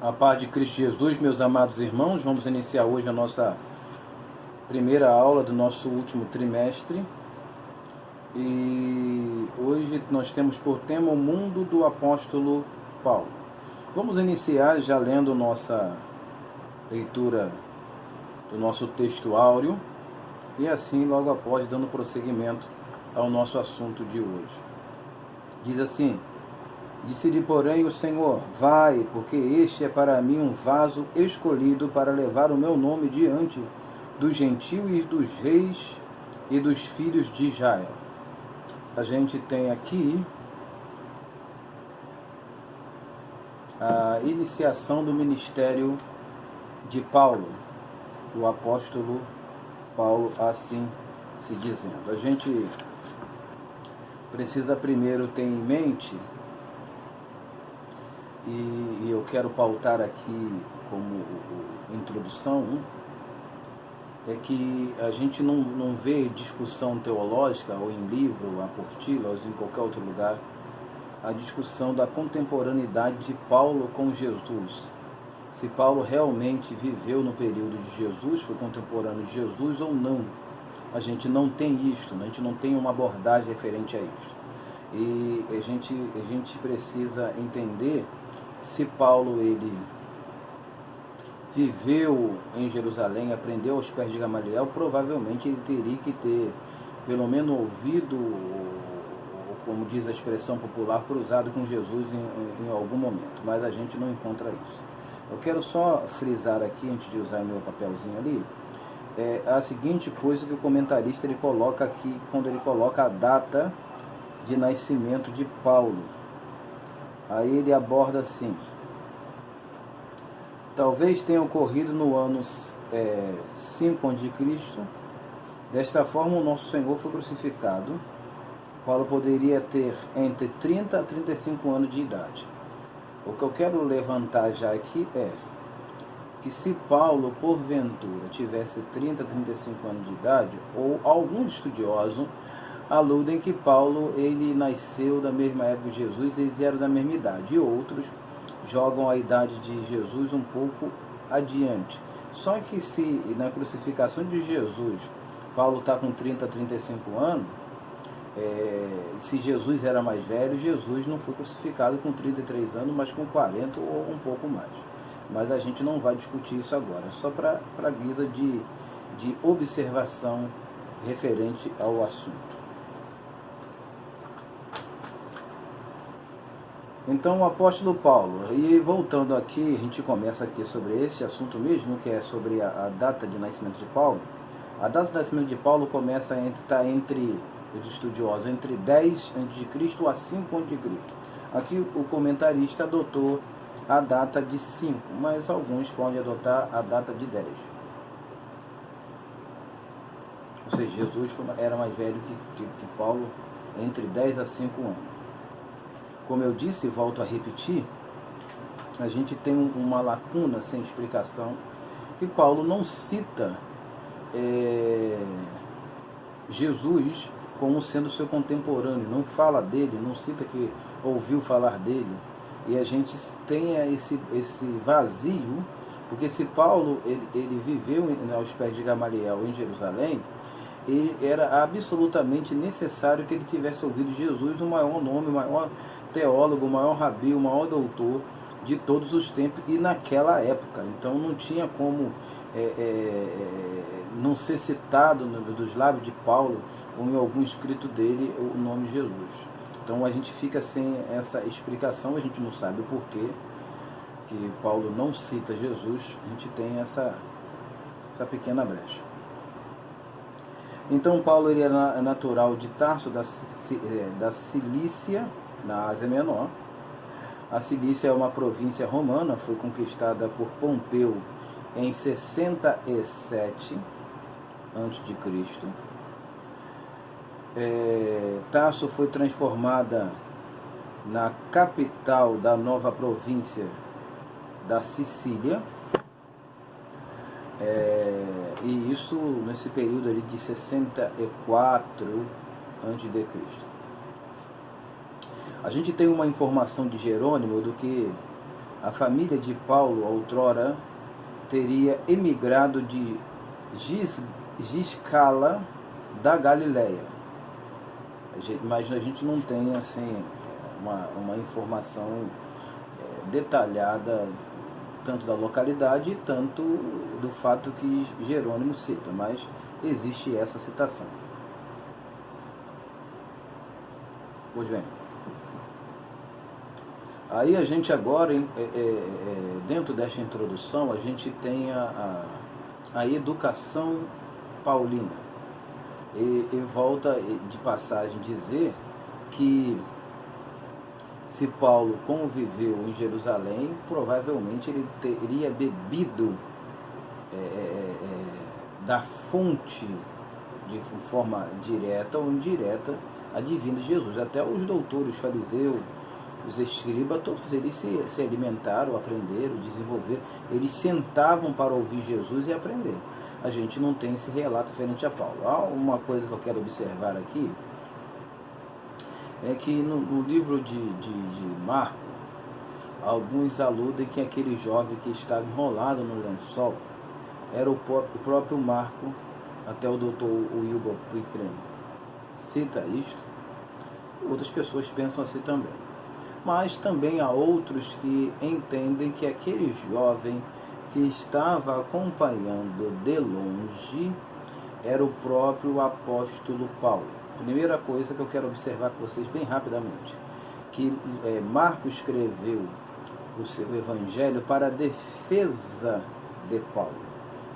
A paz de Cristo Jesus, meus amados irmãos, vamos iniciar hoje a nossa primeira aula do nosso último trimestre. E hoje nós temos por tema o mundo do apóstolo Paulo. Vamos iniciar já lendo nossa leitura do nosso texto áureo e assim logo após dando prosseguimento ao nosso assunto de hoje. Diz assim: disse-lhe, porém, o Senhor: vai, porque este é para mim um vaso escolhido para levar o meu nome diante dos gentios e dos reis e dos filhos de Israel. A gente tem aqui a iniciação do ministério de Paulo, do apóstolo Paulo, assim se dizendo. A gente precisa primeiro ter em mente, e eu quero pautar aqui como introdução, é que a gente não vê discussão teológica, ou em livro, apostila, ou em qualquer outro lugar, a discussão da contemporaneidade de Paulo com Jesus. Se Paulo realmente viveu no período de Jesus, foi contemporâneo de Jesus ou não. A gente não tem isto, a gente não tem uma abordagem referente a isto. E a gente precisa entender se Paulo ele viveu em Jerusalém, aprendeu aos pés de Gamaliel, provavelmente ele teria que ter pelo menos ouvido, como diz a expressão popular, cruzado com Jesus em algum momento, mas a gente não encontra isso. Eu quero só frisar aqui, antes de usar meu papelzinho ali, a seguinte coisa que o comentarista ele coloca aqui, quando ele coloca a data de nascimento de Paulo. Aí ele aborda assim: talvez tenha ocorrido no ano 5 a.C. Desta forma, o nosso Senhor foi crucificado. Paulo poderia ter entre 30 a 35 anos de idade. O que eu quero levantar já aqui é que se Paulo, porventura, tivesse 30 a 35 anos de idade, ou alguns estudiosos aludem que Paulo ele nasceu da mesma época de Jesus, eles eram da mesma idade, e outros jogam a idade de Jesus um pouco adiante. Só que se na crucificação de Jesus, Paulo está com 30 a 35 anos, se Jesus era mais velho, Jesus não foi crucificado com 33 anos, mas com 40 ou um pouco mais. Mas a gente não vai discutir isso agora, só para guisa de observação referente ao assunto. Então, o apóstolo Paulo, e voltando aqui, a gente começa aqui sobre esse assunto mesmo, que é sobre a data de nascimento de Paulo. A data de nascimento de Paulo começa entre os estudiosos, entre 10 a.C. a 5 a.C. Aqui o comentarista adotou a data de 5, mas alguns podem adotar a data de 10. Ou seja, Jesus era mais velho que Paulo, entre 10 a 5 anos. Como eu disse, e volto a repetir, a gente tem uma lacuna sem explicação, que Paulo não cita Jesus como sendo seu contemporâneo, não fala dele, não cita que ouviu falar dele, e a gente tem esse vazio, porque se Paulo ele viveu aos pés de Gamaliel em Jerusalém, ele era absolutamente necessário que ele tivesse ouvido Jesus, o maior nome, o maior teólogo, o maior rabi, o maior doutor de todos os tempos e naquela época. Então não tinha como não ser citado dos lábios de Paulo ou em algum escrito dele o nome Jesus. Então a gente fica sem essa explicação, a gente não sabe o porquê que Paulo não cita Jesus, a gente tem essa pequena brecha. Então Paulo ele é natural de Tarso, da Cilícia, na Ásia Menor. A Cilícia é uma província romana, foi conquistada por Pompeu em 67 a.C. Tarso foi transformada na capital da nova província da Sicília, e isso nesse período ali de 64 a.C. A gente tem uma informação de Jerônimo do que a família de Paulo, outrora, teria emigrado de Giscala da Galileia. Mas a gente não tem assim uma informação detalhada tanto da localidade e tanto do fato que Jerônimo cita, mas existe essa citação. Pois bem, aí a gente agora, dentro desta introdução, a gente tem a educação paulina. E volta de passagem dizer que se Paulo conviveu em Jerusalém, provavelmente ele teria bebido da fonte, de forma direta ou indireta, advinda de Jesus. Até os doutores, os fariseus, os escribas, todos eles se alimentaram, aprenderam, desenvolveram. Eles sentavam para ouvir Jesus e aprender. A gente não tem esse relato referente a Paulo. Há uma coisa que eu quero observar aqui, é que no livro de Marcos, alguns aludem que aquele jovem que estava enrolado no lençol era o próprio Marco, até o doutor Wilbur Puicren cita isto. Outras pessoas pensam assim também. Mas também há outros que entendem que aquele jovem que estava acompanhando de longe era o próprio apóstolo Paulo. Primeira coisa que eu quero observar com vocês bem rapidamente, que Marcos escreveu o seu evangelho para a defesa de Paulo.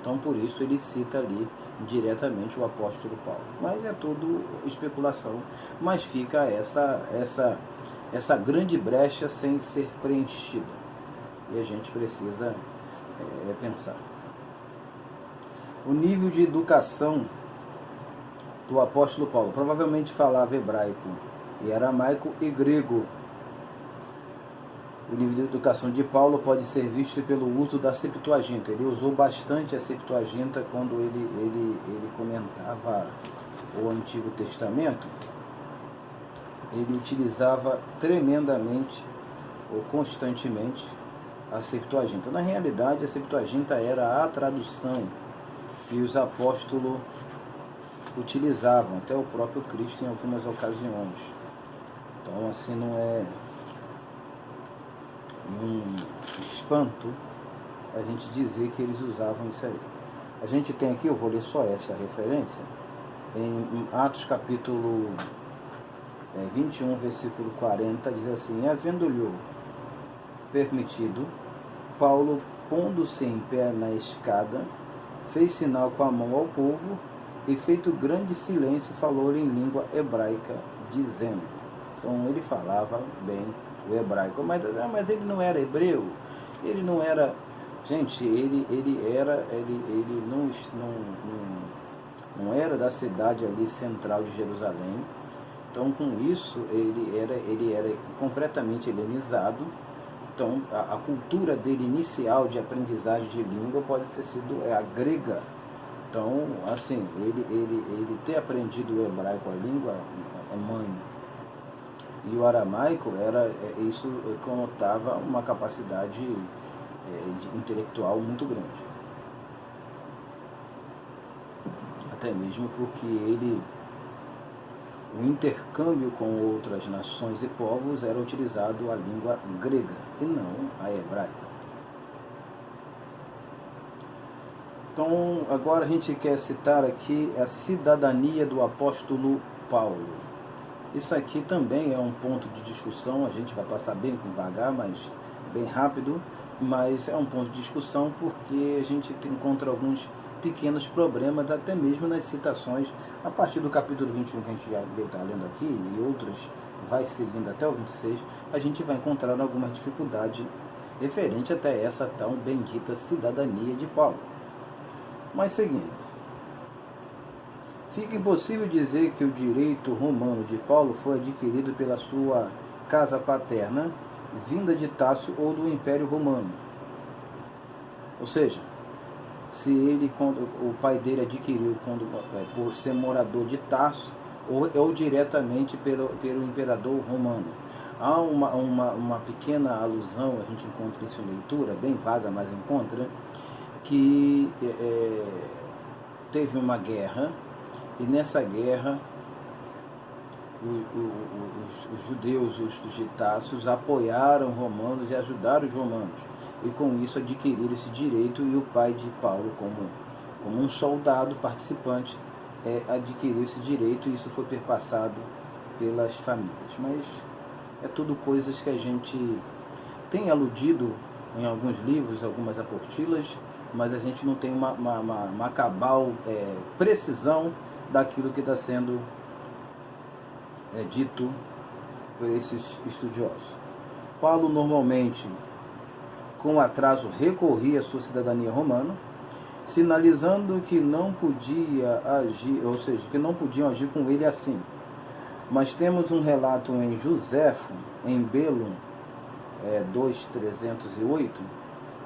Então, por isso, ele cita ali diretamente o apóstolo Paulo. Mas é tudo especulação, mas fica essa grande brecha sem ser preenchida. E a gente precisa pensar. O nível de educação do apóstolo Paulo, provavelmente falava hebraico e aramaico e grego. O nível de educação de Paulo pode ser visto pelo uso da Septuaginta. Ele usou bastante a Septuaginta quando ele comentava o Antigo Testamento. Ele utilizava tremendamente ou constantemente a Septuaginta. Na realidade, a Septuaginta era a tradução que os apóstolos utilizavam, até o próprio Cristo em algumas ocasiões. Então, assim, não é um espanto a gente dizer que eles usavam isso aí. A gente tem aqui, eu vou ler só esta referência, em Atos capítulo 21, versículo 40, diz assim: havendo-lhe permitido, Paulo, pondo-se em pé na escada, fez sinal com a mão ao povo e, feito grande silêncio, falou-lhe em língua hebraica, dizendo. Então ele falava bem o hebraico, mas ele não era hebreu, ele não era, gente, ele não era da cidade ali central de Jerusalém. Então, com isso, ele era completamente helenizado. Então, a cultura dele inicial de aprendizagem de língua pode ter sido a grega. Então, assim, ele ter aprendido o hebraico, a língua mãe, e o aramaico, isso conotava uma capacidade intelectual muito grande. Até mesmo porque o intercâmbio com outras nações e povos era utilizado a língua grega e não a hebraica. Então, agora a gente quer citar aqui a cidadania do apóstolo Paulo. Isso aqui também é um ponto de discussão, a gente vai passar bem devagar, mas bem rápido, mas é um ponto de discussão porque a gente encontra alguns pequenos problemas, até mesmo nas citações, a partir do capítulo 21 que a gente já está lendo aqui, e outros vai seguindo até o 26, a gente vai encontrar algumas dificuldades referente até essa tão bendita cidadania de Paulo. Mas seguindo, fica impossível dizer que o direito romano de Paulo foi adquirido pela sua casa paterna, vinda de Tarso ou do Império Romano. Ou seja, se o pai dele adquiriu por ser morador de Tarso ou diretamente pelo imperador romano. Há uma pequena alusão, a gente encontra isso em leitura, bem vaga, mas encontra, que teve uma guerra, e nessa guerra os judeus, os gitáceos, apoiaram os romanos e ajudaram os romanos, e com isso adquiriram esse direito, e o pai de Paulo, como um soldado participante, adquiriu esse direito, e isso foi perpassado pelas famílias. Mas é tudo coisas que a gente tem aludido em alguns livros, algumas apostilas, mas a gente não tem uma cabal precisão daquilo que está sendo dito por esses estudiosos. Paulo normalmente, com atraso, recorria à sua cidadania romana, sinalizando que não podia agir, ou seja, que não podiam agir com ele assim. Mas temos um relato em Joséfo, em Belo 2:308,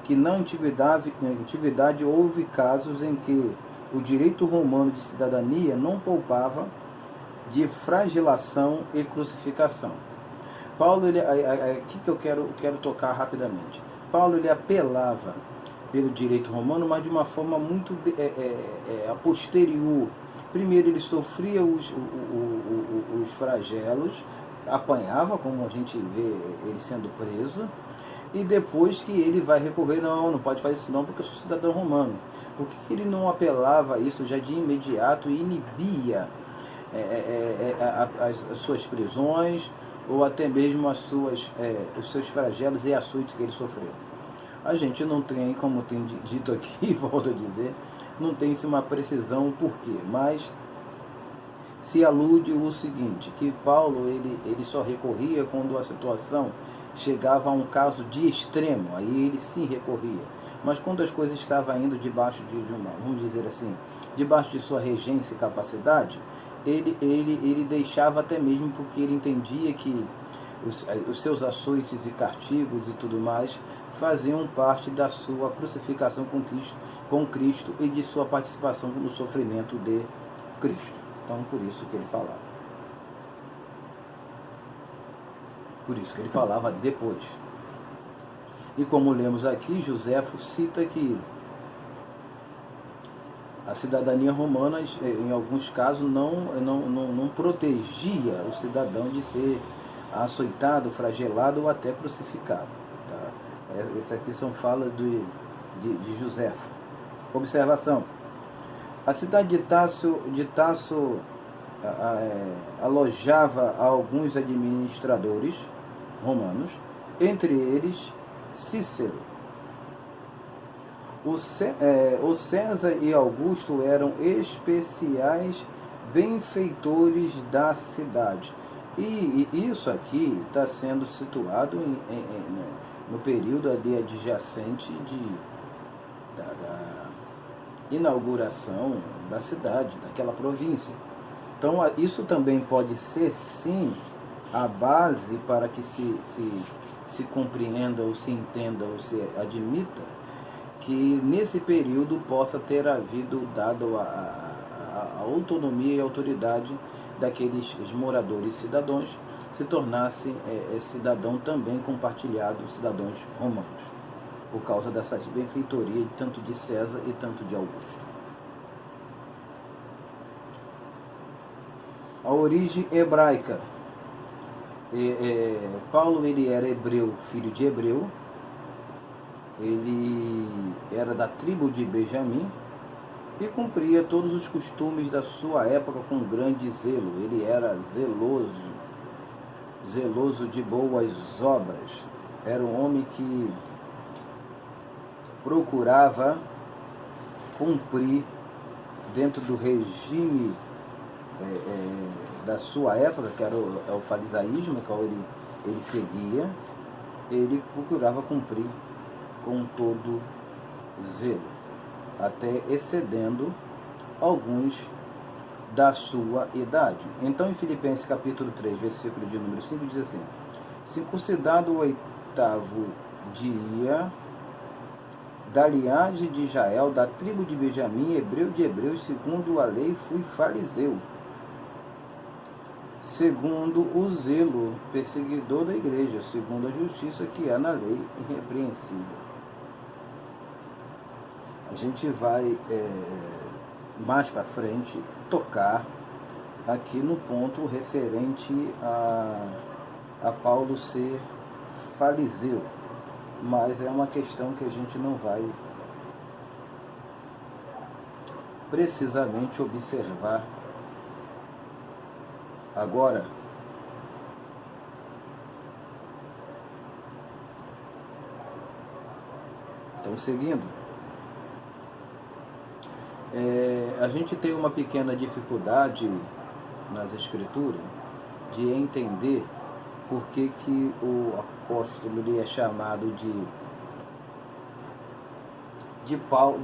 que na antiguidade houve casos em que o direito romano de cidadania não poupava de flagelação e crucificação. Paulo, aqui que eu quero tocar rapidamente. Paulo, ele apelava pelo direito romano, mas de uma forma muito a posterior. Primeiro ele sofria os flagelos, apanhava, como a gente vê ele sendo preso, e depois que ele vai recorrer, não pode fazer isso não, porque eu sou cidadão romano. Por que ele não apelava a isso já de imediato e inibia as suas prisões, ou até mesmo os seus flagelos e açoites que ele sofreu? A gente não tem, como tem dito aqui, volto a dizer, não tem-se uma precisão por quê, mas se alude o seguinte, que Paulo ele só recorria quando a situação chegava a um caso de extremo, aí ele sim recorria. Mas quando as coisas estavam indo debaixo de uma, vamos dizer assim, debaixo de sua regência e capacidade, ele deixava até mesmo porque ele entendia que os seus açoites e castigos e tudo mais faziam parte da sua crucificação com Cristo e de sua participação no sofrimento de Cristo. Então, por isso que ele falava. Por isso que ele falava depois. E como lemos aqui, Joséfo cita que a cidadania romana, em alguns casos, não protegia o cidadão de ser açoitado, flagelado ou até crucificado. Tá? Essas aqui são falas de Joséfo. Observação. A cidade de Tasso alojava alguns administradores romanos, entre eles Cícero. O César e Augusto eram especiais benfeitores da cidade. E isso aqui está sendo situado no período ali adjacente da inauguração da cidade, daquela província. Então, isso também pode ser, sim, a base para que se compreenda, ou se entenda, ou se admita que nesse período possa ter havido dado a autonomia e autoridade daqueles moradores cidadãos se tornassem cidadão também compartilhado, cidadãos romanos, por causa dessas benfeitorias tanto de César e tanto de Augusto. A origem hebraica. Paulo, ele era hebreu, filho de hebreu. Ele era da tribo de Benjamim e cumpria todos os costumes da sua época com grande zelo. Ele era zeloso de boas obras. Era um homem que procurava cumprir dentro do regime da sua época, que era o farisaísmo, que ele seguia. Ele procurava cumprir com todo zelo, até excedendo alguns da sua idade. Então, em Filipenses capítulo 3, versículo de número 5, diz assim: circuncidado o 8º dia, da linhagem de Israel, da tribo de Benjamim, hebreu de hebreus, segundo a lei, fui fariseu, segundo o zelo perseguidor da igreja, segundo a justiça que há na lei irrepreensível. A gente vai mais para frente tocar aqui no ponto referente a Paulo ser fariseu, mas é uma questão que a gente não vai precisamente observar agora. Então, seguindo, a gente tem uma pequena dificuldade nas escrituras de entender por que o apóstolo ele é chamado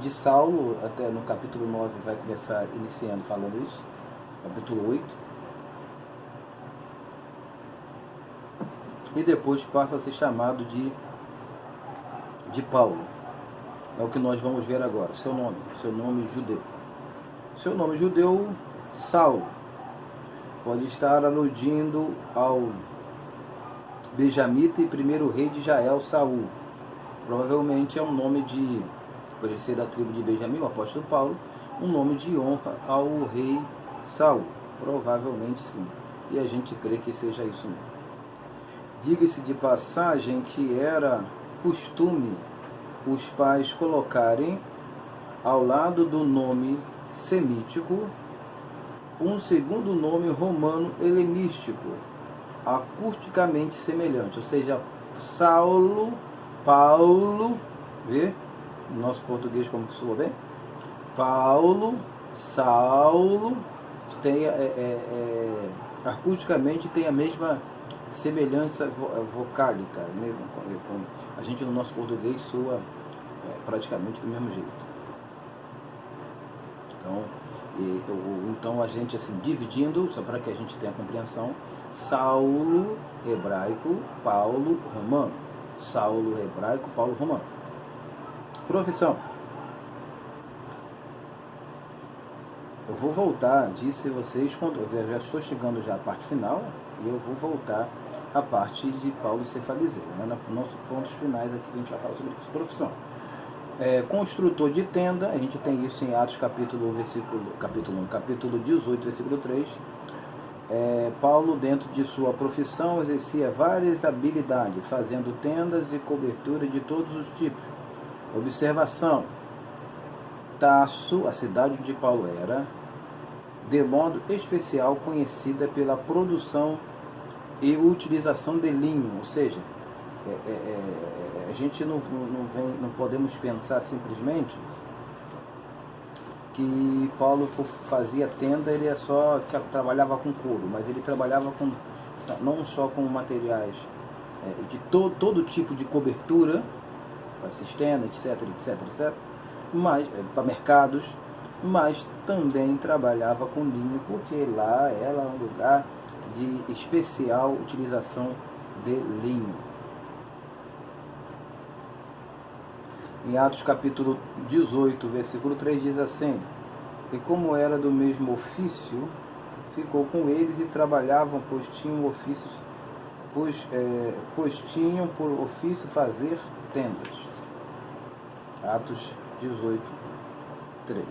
de Saulo. Até no capítulo 9 vai começar iniciando falando isso, capítulo 8, e depois passa a ser chamado de Paulo. É o que nós vamos ver agora. Seu nome judeu. Seu nome judeu, Saulo, pode estar aludindo ao benjamita e primeiro rei de Israel, Saul. Provavelmente é um nome por ele ser da tribo de Benjamim, o apóstolo Paulo, um nome de honra ao rei Saul. Provavelmente sim. E a gente crê que seja isso mesmo. Diga-se de passagem que era costume os pais colocarem ao lado do nome semítico um segundo nome romano helenístico, acusticamente semelhante, ou seja, Saulo, Paulo, vê? No nosso português como que soa bem? Paulo, Saulo, acusticamente tem a mesma semelhança vocálica, mesmo, a gente no nosso português soa praticamente do mesmo jeito. Então a gente assim dividindo, só para que a gente tenha compreensão, Saulo hebraico, Paulo romano. Saulo hebraico, Paulo romano. Profissão. Eu vou voltar, disse a vocês, eu já estou chegando já à parte final, e eu vou voltar à parte de Paulo ser fariseu, né? Nos nossos pontos finais aqui que a gente vai falar sobre isso. Profissão. Construtor de tenda, a gente tem isso em Atos capítulo 18, versículo 3. Paulo, dentro de sua profissão, exercia várias habilidades, fazendo tendas e coberturas de todos os tipos. Observação: Tarso, a cidade onde Paulo era, de modo especial conhecida pela produção e utilização de linho, ou seja, a gente não podemos pensar simplesmente que Paulo fazia tenda, ele só trabalhava com couro, mas ele trabalhava não só com materiais de todo tipo de cobertura, para cisterna, etc, mas para mercados, mas também trabalhava com linho, porque lá era um lugar de especial utilização de linho. Em Atos capítulo 18, versículo 3 diz assim: e como era do mesmo ofício, ficou com eles e trabalhavam, pois tinham por ofício fazer tendas. Atos 18, 3.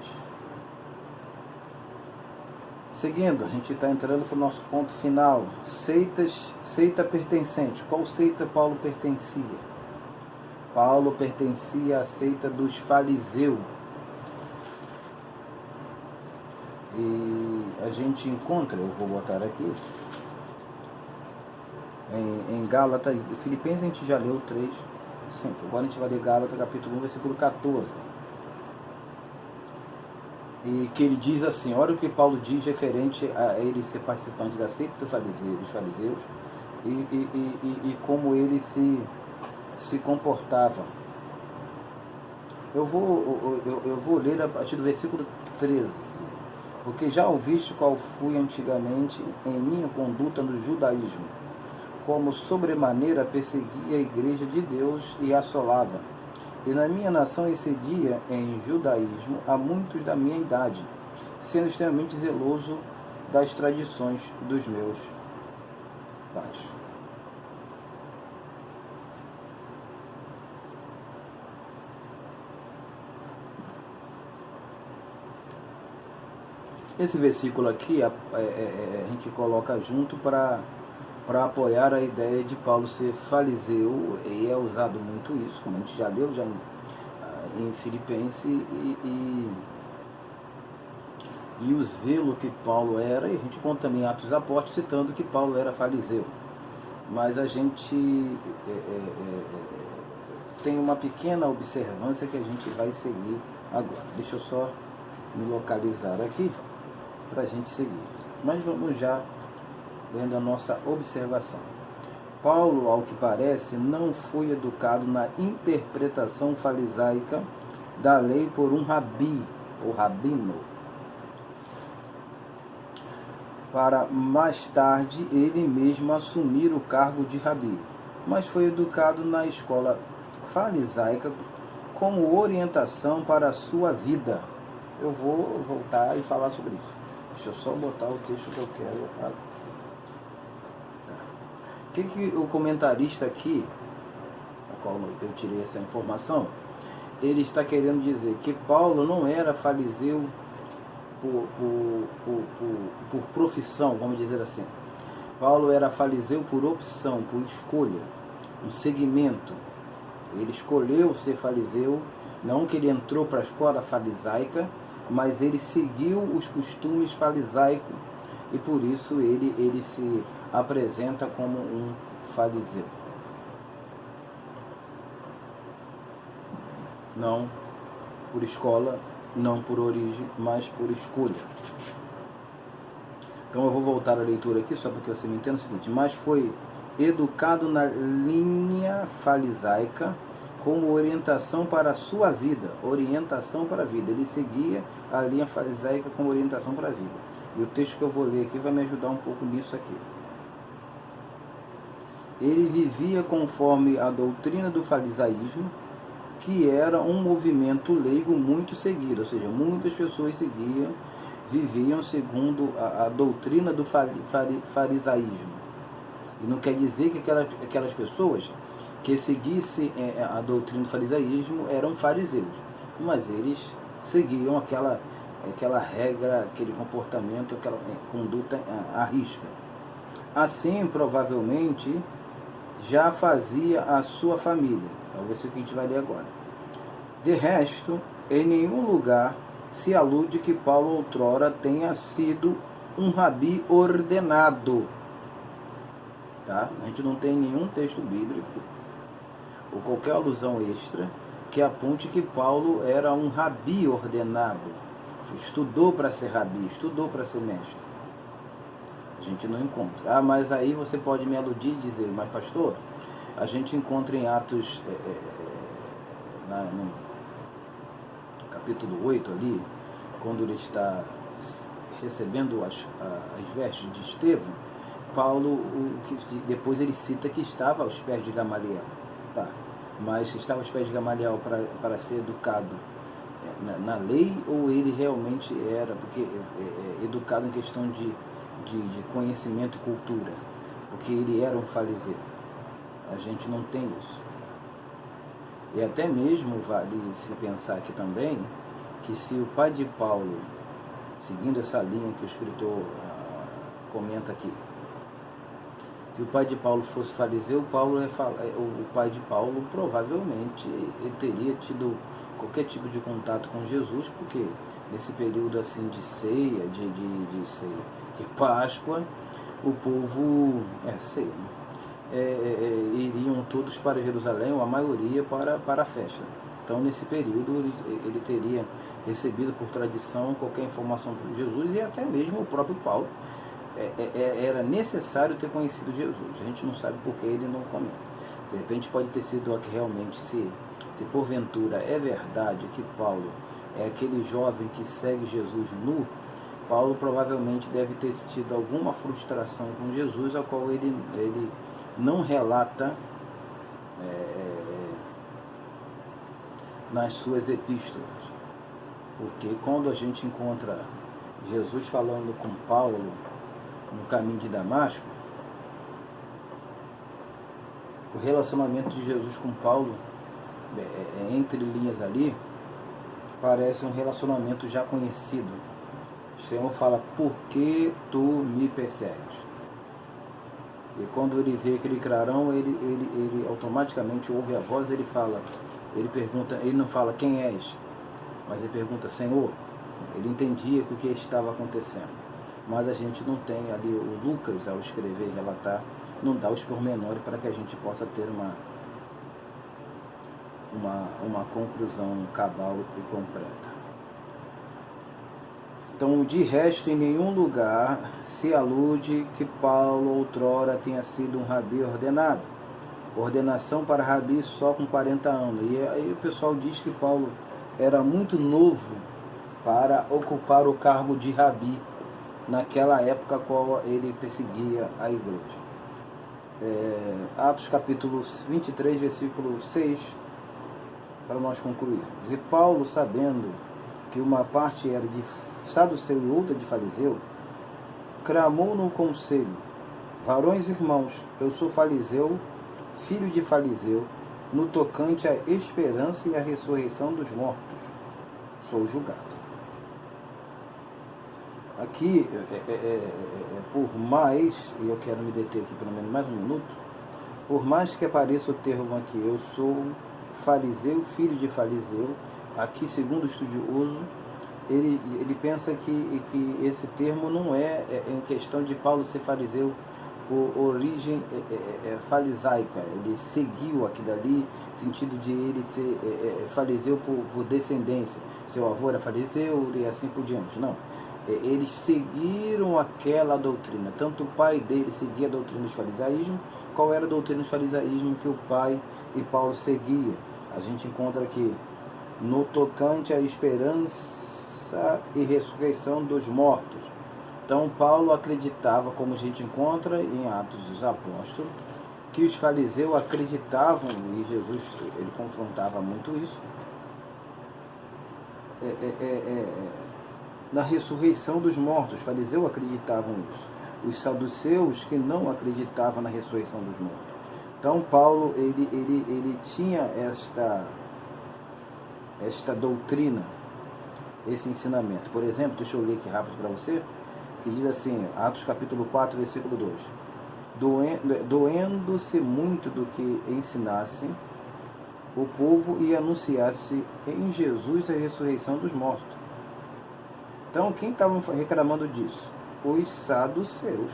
Seguindo, a gente está entrando para o nosso ponto final. Seita pertencente. Qual seita Paulo pertencia? Paulo pertencia à seita dos fariseus. E a gente encontra, eu vou botar aqui, em Gálatas, Filipenses a gente já leu 3, 5. Agora a gente vai ler Gálatas capítulo 1, versículo 14. E que ele diz assim, olha o que Paulo diz referente a ele ser participante da seita dos fariseus e como ele se comportava. Eu vou ler a partir do versículo 13. Porque já ouviste qual fui antigamente em minha conduta no judaísmo, como sobremaneira perseguia a igreja de Deus e assolava. E na minha nação excedia em judaísmo a muitos da minha idade, sendo extremamente zeloso das tradições dos meus Paz. Esse versículo aqui a gente coloca junto para apoiar a ideia de Paulo ser fariseu, e é usado muito isso, como a gente já leu já em Filipenses, e o zelo que Paulo era, e a gente conta também em Atos dos Apóstolos citando que Paulo era fariseu. Mas a gente tem uma pequena observância que a gente vai seguir agora. Deixa eu só me localizar aqui para a gente seguir. Mas vamos já lendo a nossa observação. Paulo, ao que parece, não foi educado na interpretação farisaica da lei por um rabi, ou rabino, para mais tarde ele mesmo assumir o cargo de rabi, mas foi educado na escola farisaica como orientação para a sua vida. Eu vou voltar e falar sobre isso. Deixa eu só botar o texto que eu quero aqui. O que o comentarista aqui, a qual eu tirei essa informação, ele está querendo dizer que Paulo não era fariseu por profissão, vamos dizer assim. Paulo era fariseu por opção, por escolha, um segmento. Ele escolheu ser fariseu, não que ele entrou para a escola farisaica, mas ele seguiu os costumes farisaicos e por isso ele se apresenta como um fariseu. Não por escola, não por origem, mas por escolha. Então eu vou voltar a leitura aqui, só para que você me entenda o seguinte: mas foi educado na linha farisaica como orientação para a sua vida, orientação para a vida. Ele seguia a linha farisaica como orientação para a vida. E o texto que eu vou ler aqui vai me ajudar um pouco nisso aqui. Ele vivia conforme a doutrina do farisaísmo, que era um movimento leigo muito seguido, ou seja, muitas pessoas seguiam, viviam segundo a doutrina do farisaísmo. E não quer dizer que aquelas pessoas que seguissem a doutrina do farisaísmo eram fariseus, mas eles seguiam aquela regra, aquele comportamento, aquela conduta à risca. Assim, provavelmente, já fazia a sua família. É o versículo que a gente vai ler agora. De resto, em nenhum lugar se alude que Paulo outrora tenha sido um rabi ordenado. Tá? A gente não tem nenhum texto bíblico ou qualquer alusão extra que aponte que Paulo era um rabi ordenado. Estudou para ser rabi, estudou para ser mestre. A gente não encontra. Ah, mas aí você pode me aludir e dizer, mas pastor, a gente encontra em Atos, no capítulo 8 ali, quando ele está recebendo as vestes de Estevão, Paulo, depois ele cita que estava aos pés de Gamaliel. Tá. Mas estava aos pés de Gamaliel para ser educado na lei, ou ele realmente era, porque educado em questão de conhecimento e cultura, porque ele era um fariseu. A gente não tem isso. E até mesmo vale se pensar aqui também que se o pai de Paulo, seguindo essa linha que o escritor comenta aqui, que o pai de Paulo fosse fariseu, o pai de Paulo provavelmente ele teria tido qualquer tipo de contato com Jesus, porque nesse período assim de ceia, de Páscoa, o povo ceia, né? Iriam todos para Jerusalém, ou a maioria para a festa. Então nesse período ele teria recebido por tradição qualquer informação por Jesus, e até mesmo o próprio Paulo era necessário ter conhecido Jesus. A gente não sabe porque ele não comenta. De repente pode ter sido que realmente, se porventura é verdade que Paulo é aquele jovem que segue Jesus nu, Paulo provavelmente deve ter tido alguma frustração com Jesus, a qual ele não relata nas suas epístolas. Porque quando a gente encontra Jesus falando com Paulo no caminho de Damasco, o relacionamento de Jesus com Paulo, entre linhas ali, parece um relacionamento já conhecido. O Senhor fala: por que tu me persegues? E quando ele vê aquele clarão, ele automaticamente ouve a voz, ele pergunta, ele não fala quem és, mas ele pergunta: Senhor. Ele entendia que o que estava acontecendo, mas a gente não tem ali, o Lucas, ao escrever e relatar, não dá os pormenores para que a gente possa ter uma conclusão cabal e completa. Então, de resto, em nenhum lugar se alude que Paulo outrora tenha sido um rabi ordenado. Ordenação para rabi só com 40 anos. E aí o pessoal diz que Paulo era muito novo para ocupar o cargo de rabi naquela época qual ele perseguia a igreja. Atos capítulo 23, versículo 6, para nós concluirmos. E Paulo, sabendo que uma parte era de saduceu e outra de fariseu, clamou no conselho: varões irmãos, eu sou fariseu, filho de fariseu, no tocante à esperança e à ressurreição dos mortos, sou julgado. Aqui, por mais, e eu quero me deter aqui pelo menos mais um minuto, por mais que apareça o termo aqui, eu sou fariseu, filho de fariseu, aqui segundo o estudioso, ele pensa que esse termo não é em questão de Paulo ser fariseu por origem farisaica, ele seguiu aquilo ali, sentido de ele ser fariseu por descendência, seu avô era fariseu e assim por diante, não. Eles seguiram aquela doutrina, tanto o pai dele seguia a doutrina do farisaísmo. Qual era a doutrina do farisaísmo que o pai e Paulo seguia? A gente encontra aqui: no tocante à esperança e ressurreição dos mortos. Então Paulo acreditava, como a gente encontra em Atos dos Apóstolos, que os fariseus acreditavam, e Jesus ele confrontava muito isso, na ressurreição dos mortos. Os fariseus acreditavam nisso. Os saduceus que não acreditavam na ressurreição dos mortos. Então Paulo ele tinha esta doutrina, esse ensinamento. Por exemplo, deixa eu ler aqui rápido para você, que diz assim, Atos capítulo 4, versículo 2: doendo-se muito do que ensinasse o povo e anunciasse em Jesus a ressurreição dos mortos. Então, quem estava reclamando disso? Os saduceus,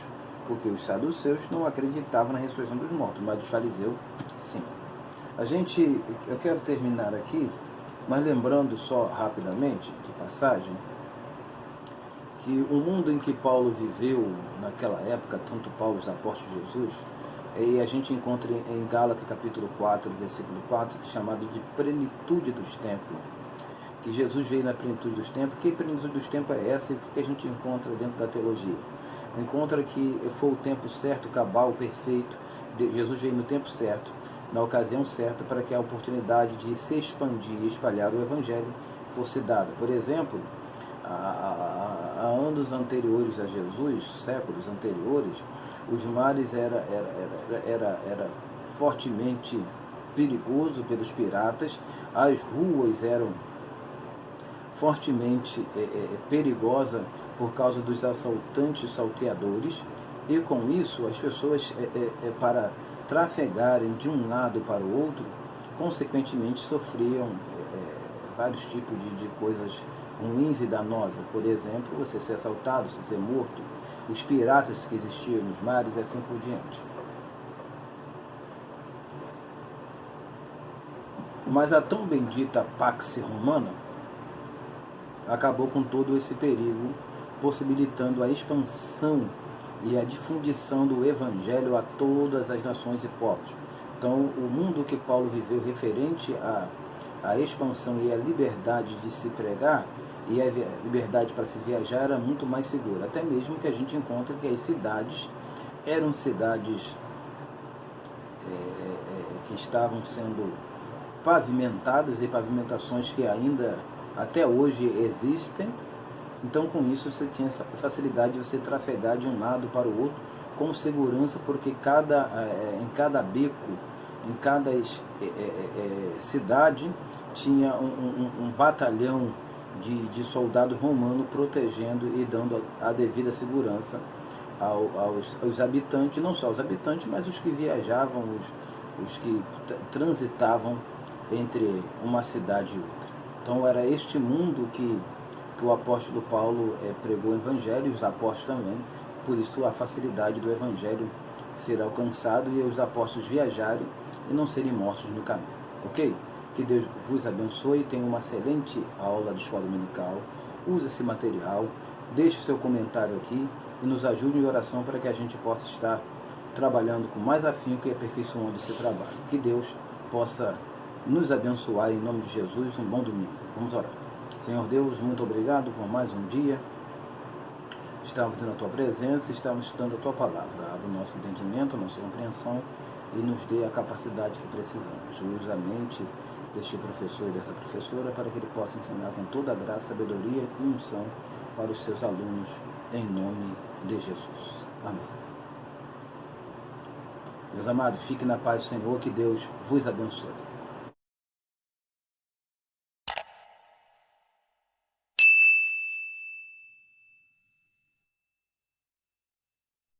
porque os saduceus não acreditavam na ressurreição dos mortos, mas os fariseus, sim. Eu quero terminar aqui, mas lembrando só rapidamente, de passagem, que o mundo em que Paulo viveu naquela época, tanto Paulo, os apóstolos de Jesus, e a gente encontra em Gálatas capítulo 4, versículo 4, que é chamado de plenitude dos tempos, que Jesus veio na plenitude dos tempos. Que plenitude dos tempos é essa e o que a gente encontra dentro da teologia? Encontra que foi o tempo certo, cabal, perfeito. Jesus veio no tempo certo, na ocasião certa, para que a oportunidade de se expandir e espalhar o Evangelho fosse dada. Por exemplo, há anos anteriores a Jesus, séculos anteriores, os mares era fortemente perigoso pelos piratas, as ruas eram fortemente perigosa por causa dos assaltantes salteadores, e com isso as pessoas para trafegarem de um lado para o outro, consequentemente sofriam vários tipos de coisas ruins e danosas. Por exemplo, você ser assaltado, você ser morto, os piratas que existiam nos mares e assim por diante. Mas a tão bendita Pax Romana acabou com todo esse perigo, possibilitando a expansão e a difundição do Evangelho a todas as nações e povos. Então, o mundo que Paulo viveu referente à expansão e à liberdade de se pregar e a liberdade para se viajar era muito mais segura. Até mesmo que a gente encontra que as cidades eram cidades que estavam sendo pavimentadas, e pavimentações que ainda até hoje existem. Então, com isso, você tinha facilidade de você trafegar de um lado para o outro com segurança, porque em cada beco em cada cidade tinha um batalhão de soldado romano protegendo e dando a devida segurança aos habitantes, não só os habitantes, mas os que viajavam, os que transitavam entre uma cidade e outra. Então era este mundo que o apóstolo Paulo pregou o evangelho, e os apóstolos também, por isso a facilidade do evangelho ser alcançado e os apóstolos viajarem e não serem mortos no caminho. Ok? Que Deus vos abençoe, tenha uma excelente aula de escola dominical, use esse material, deixe o seu comentário aqui e nos ajude em oração para que a gente possa estar trabalhando com mais afinco e aperfeiçoando esse trabalho. Que Deus possa nos abençoar em nome de Jesus. Um bom domingo. Vamos orar. Senhor Deus, muito obrigado por mais um dia. Estamos na Tua presença, estamos estudando a Tua palavra. Abra o nosso entendimento, a nossa compreensão e nos dê a capacidade que precisamos. Use a mente deste professor e dessa professora para que ele possa ensinar com toda a graça, sabedoria e unção para os seus alunos, em nome de Jesus. Amém. Meus amados, fiquem na paz do Senhor, que Deus vos abençoe.